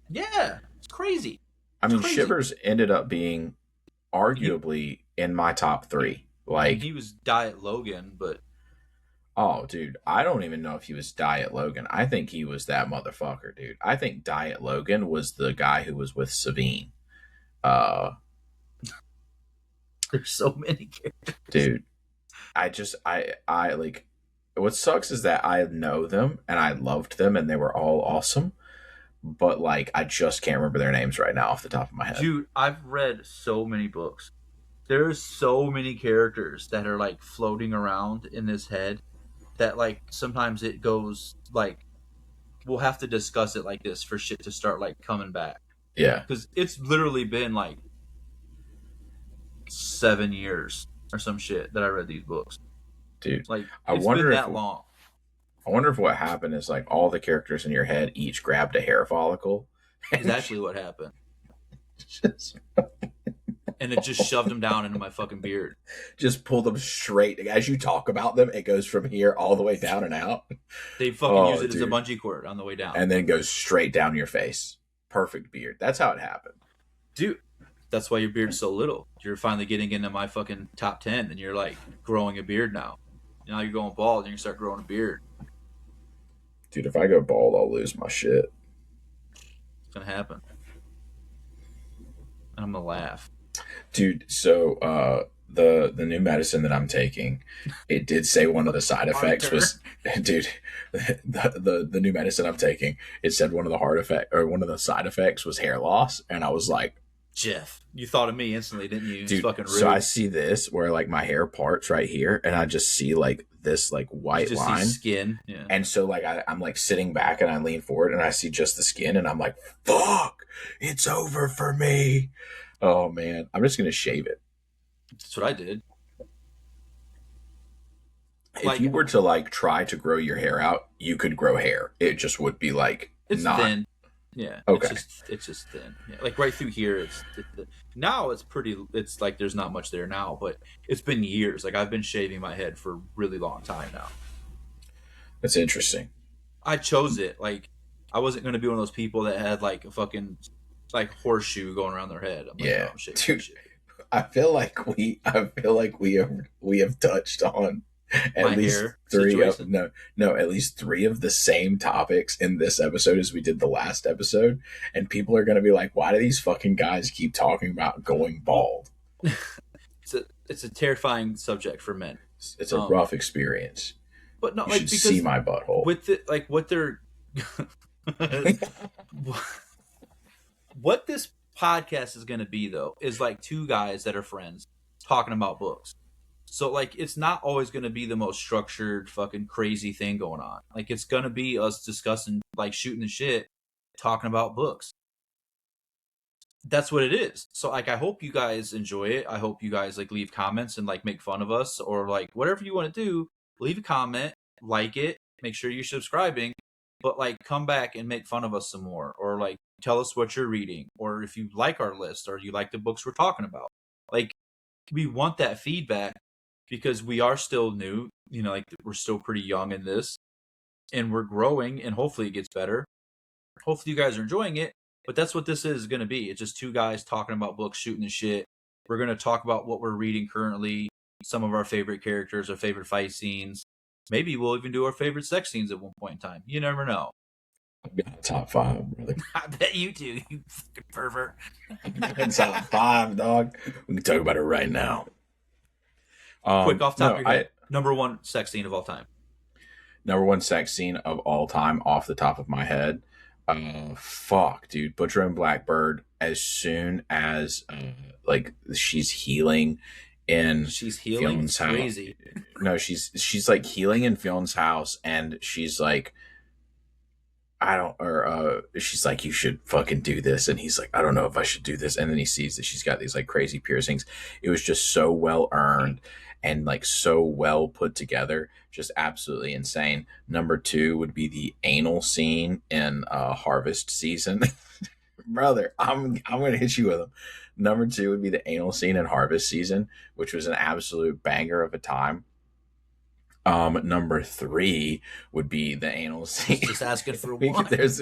Yeah, it's crazy. I It's mean, crazy. Shivers ended up being arguably in my top three. I mean, Like, he was Diet Logan, but oh, dude, I don't even know if he was Diet Logan. I think he was that motherfucker, dude. I think Diet Logan was the guy who was with Savine. Uh, there's so many characters. dude, I like. What sucks is that I know them and I loved them and they were all awesome, but like I just can't remember their names right now off the top of my head. Dude, I've read so many books. There's so many characters that are like floating around in this head that like sometimes it goes like we'll have to discuss it like this for shit to start like coming back. Yeah, Because it's literally been like 7 years or some shit that I read these books. dude. Like I it's wonder been if that long. I wonder if what happened is like all the characters in your head each grabbed a hair follicle. Is actually what happened. just, And it just shoved them down into my fucking beard. just pull them straight. As you talk about them, it goes from here all the way down and out, They fucking Oh, use it as a dude. bungee cord on the way down. and then goes straight down your face. Perfect beard. That's how it happened. Dude, that's why your beard's so little. You're finally getting into my fucking top 10 and you're like growing a beard now. Now you're going bald and you start growing a beard. Dude, if I go bald, I'll lose my shit. It's going to happen. And I'm going to laugh. Dude, so the new medicine that I'm taking, it did say one of the side effects Arthur. was, dude, the new medicine I'm taking, it said one of the hard effect or one of the side effects was hair loss, and I was like, Jeff, you thought of me instantly, didn't you? It's dude, fucking so I rude. see this where like my hair parts right here, and I just see like this like You white just see line. skin. Yeah. And so like I'm like sitting back and I lean forward and I see just the skin and I'm like, fuck, it's over for me. Oh man, I'm just gonna shave it. That's what I did. If you Like, were to like try to grow your hair out, you could grow hair. It just would be like it's not thin. Yeah, okay. it's just thin. Yeah. Like right through here, now it's pretty. It's like there's not much there now, but it's been years. Like I've been shaving my head for a really long time now. That's interesting. I chose it. Like I wasn't going to be one of those people that had like a fucking like horseshoe going around their head. I'm like, no, Yeah, I'm shaving that dude. shit. I feel like we have touched on at My least hair three of situation. no, at least three of the same topics in this episode as we did the last episode, and people are gonna be like, why do these fucking guys keep talking about going Well, bald? it's a terrifying subject for men. It's a Um, rough experience. but not You like should see because my butthole. with the like what they're what this podcast is going to be though is like two guys that are friends talking about books. So like it's not always going to be the most structured fucking crazy thing going on. Like it's going to be us discussing like shooting the shit, talking about books. That's what it is. So like I hope you guys enjoy it. I hope you guys like leave comments and like make fun of us or like whatever you want to do, leave a comment, like it, make sure you're subscribing, but like come back and make fun of us some more or like tell us what you're reading or if you like our list or you like the books we're talking about. Like we want that feedback because we are still new, like we're still pretty young in this and we're growing and hopefully it gets better. Hopefully you guys are enjoying it, but that's what this is going to be. It's just two guys talking about books, shooting the shit. We're going to talk about what we're reading currently, some of our favorite characters, our favorite fight scenes. Maybe we'll even do our favorite sex scenes at one point in time. You never know. I've got a top five, brother. I bet you do, you fucking pervert. Top five, dog. We can talk about it right now. Quick off top No, of your I head, number one sex scene of all time. number one sex scene of all time off the top of my head. Fuck, dude. Butcher and Blackbird. As soon as like she's healing in She's healing. It's Fion's house. crazy. No, she's like healing in Fion's house, and she's like, I don't, or she's like, you should fucking do this, and he's like, I don't know if I should do this, and then he sees that she's got these like crazy piercings. It was just so well earned and like so well put together, just absolutely insane. Number two would be the anal scene in Harvest Season. Brother, I'm gonna hit you with them. Number two would be the anal scene in Harvest Season, which was an absolute banger of a time. Number three would be the anal scene. Just asking for one. there's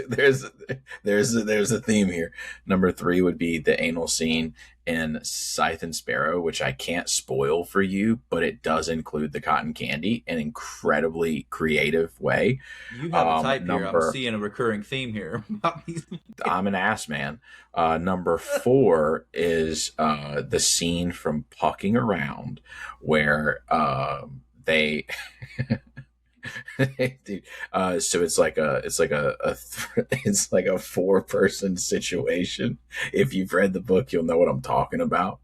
a theme here. Number three would be the anal scene in Scythe and Sparrow, which I can't spoil for you, but it does include the cotton candy in an incredibly creative way. You have a type here. I'm Number seeing a recurring theme here. I'm an ass man. Number four is the scene from Pucking Around where they dude, so it's like a four-person situation. If you've read the book, you'll know what I'm talking about.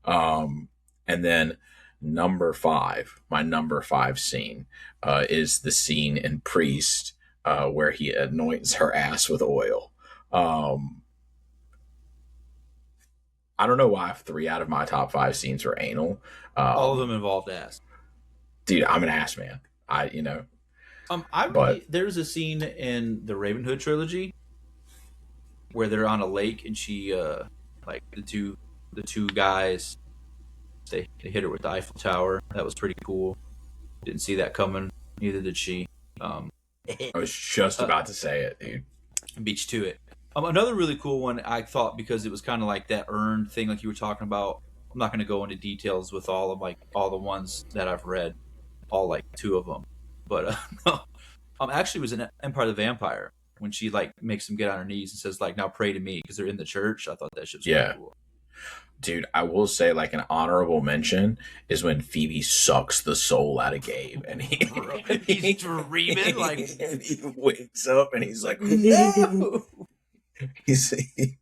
And then my number five scene is the scene in Priest where he anoints her ass with oil. um I don't know why three out of my top five scenes were anal. All of um them involved ass. Dude, I'm an ass man. But There's a scene in the Ravenhood trilogy where they're on a lake and she like the two guys they hit her with the Eiffel Tower. That was pretty cool. Didn't see that coming. Neither did she. Um, I was just about to say it, dude. beach to it. Another really cool one I thought because it was kind of like that earned thing, like you were talking about. I'm not going to go into details with all the ones that I've read, all like two of them, but actually was in Empire of the Vampire when she like makes them get on her knees and says like now pray to me because they're in the church. I thought that shit was pretty Yeah. cool. Dude, I will say like an honorable mention is when Phoebe sucks the soul out of Gabe, and he Bro, and he's he, dreaming like and he wakes up and he's like, no. He's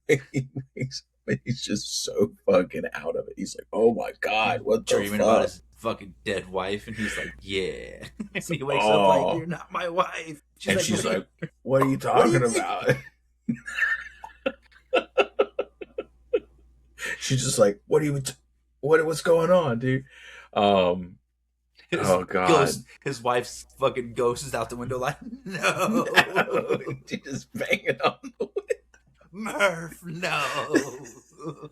he wakes up and he's just so fucking out of it. He's like, oh my he's god, what the dreaming about fuck? his fucking dead wife, and he's like, yeah. And It's he like, wakes up like, oh, you're not my wife. She's and like, she's what do you, like, what are you what do you talking mean? about? She's just like, what are you? What's going on, dude? Um, His oh god. ghost, his wife's fucking ghost is out the window like, No, no, she just banging on the Murph, no. window.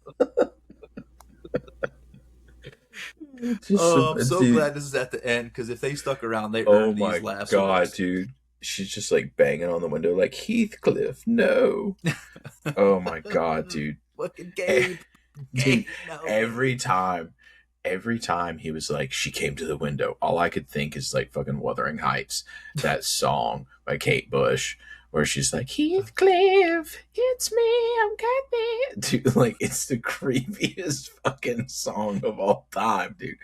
Just Oh, I'm so dude. glad this is at the end because if they stuck around, they Oh earned these my laughs the god, most. dude. She's just like banging on the window, like Heathcliff, no. Oh my god, dude. Fucking Gabe, Dude, Gabe, no. every time he was like, she came to the window, all I could think is like fucking Wuthering Heights, that song by Kate Bush, where she's like, Heathcliff, it's me, I'm Kathy. Dude, like, it's the creepiest fucking song of all time, dude.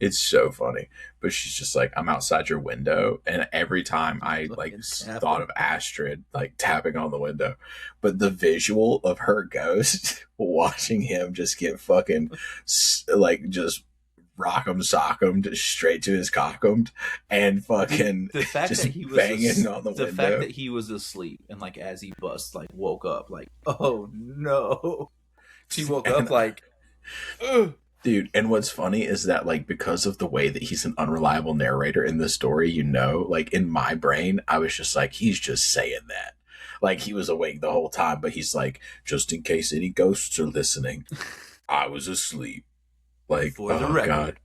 It's so funny. But she's just like, I'm outside your window. And every time I like Fucking thought tapping. of Astrid like tapping on the window, but the visual of her ghost watching him just get fucking like just rock'em sock'em straight to his cock'em and fucking The fact just that he was banging on the the window. fact that he was asleep and like as he bust like woke up like oh no, she woke up And like ugh. dude, and what's funny is that like because of the way that he's an unreliable narrator in the story, like in my brain, I was just like, he's just saying that. Like he was awake the whole time, but he's like, just in case any ghosts are listening, I was asleep. Like, For the oh god, record,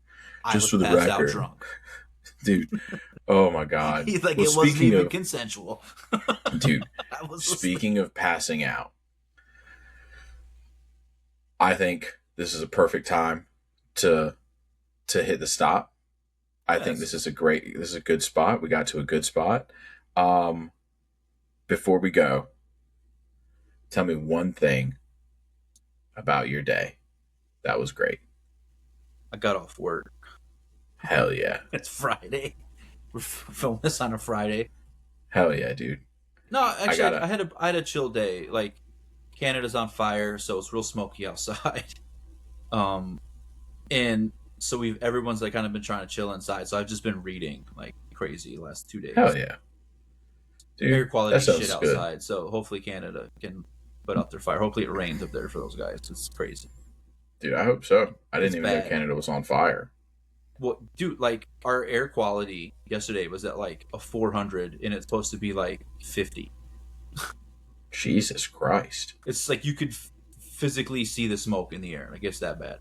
I just was for the passed out record, drunk. dude. Oh my god. He's like Well, it wasn't speaking even of, consensual. dude, I was asleep. speaking of passing out, I think this is a perfect time to hit the stop. I think Yes. this is a good spot. We got to a good spot. Um, before we go, tell me one thing about your day. That was great. I got off work. Hell yeah. It's Friday. We're filming this on a Friday. Hell yeah, dude. No, I actually, gotta. I had a chill day. Like Canada's on fire, so it's real smoky outside. Um, and so everyone's like kind of been trying to chill inside. So I've just been reading like crazy the last 2 days. Hell yeah, Air dude. quality That shit sounds good, outside. So hopefully Canada can put out their fire. Hopefully it rains up there for those guys. It's crazy. dude. I hope so. I It's didn't even know bad. Canada was on fire. What, dude? Like our air quality yesterday was at like a 400, and it's supposed to be like 50. Jesus Christ, It's like you could physically see the smoke in the air. Like it's that bad.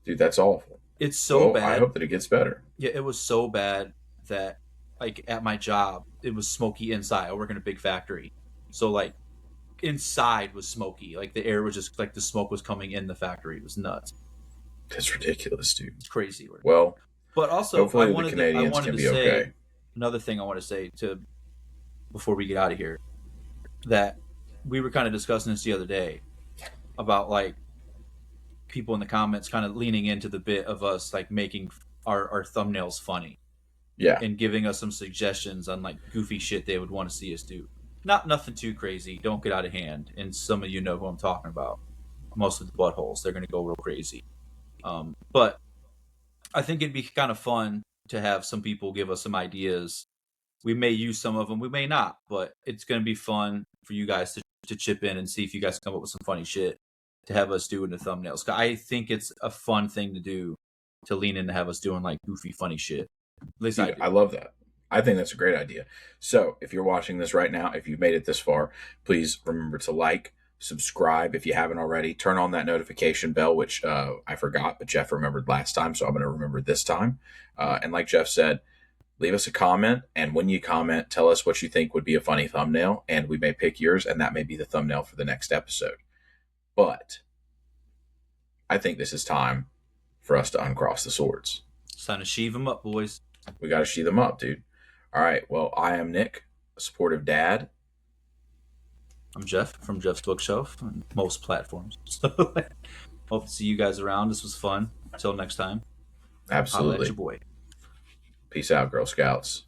dude. That's awful. It's so Well, I bad. hope that it gets better. Yeah, it was so bad that like at my job it was smoky inside. I work in a big factory, so like inside was smoky. Like the air was just like the smoke was coming in the factory. It was nuts. That's ridiculous, dude. It's crazy. Well, But also, hopefully the Canadians can be say okay. another thing. I want to say to before we get out of here that we were kind of discussing this the other day about like people in the comments kind of leaning into the bit of us like making our thumbnails funny Yeah, and giving us some suggestions on like goofy shit they would want to see us do. Not nothing too crazy. Don't get out of hand. And some of you know who I'm talking about. Mostly the buttholes. They're going to go real crazy. But I think it'd be kind of fun to have some people give us some ideas. We may use some of them, we may not, but it's going to be fun for you guys to chip in and see if you guys come up with some funny shit to have us do in the thumbnails. I think it's a fun thing to do to lean in to have us doing like goofy, funny shit. At least I dude, do. I love that. I think that's a great idea. So, if you're watching this right now, if you've made it this far, please remember to like, subscribe if you haven't already. Turn on that notification bell, which I forgot, but Jeff remembered last time, so I'm going to remember this time. And like Jeff said, leave us a comment, and when you comment, tell us what you think would be a funny thumbnail, and we may pick yours, and that may be the thumbnail for the next episode. But I think this is time for us to uncross the swords. It's time to sheave them up, boys. We got to sheath them up, dude. All right. Well, I am Nick, a supportive dad. I'm Jeff from Jeff's Bookshelf on most platforms. Hope to see you guys around. This was fun. Until next time, holla at Absolutely. your boy. Peace out, Girl Scouts.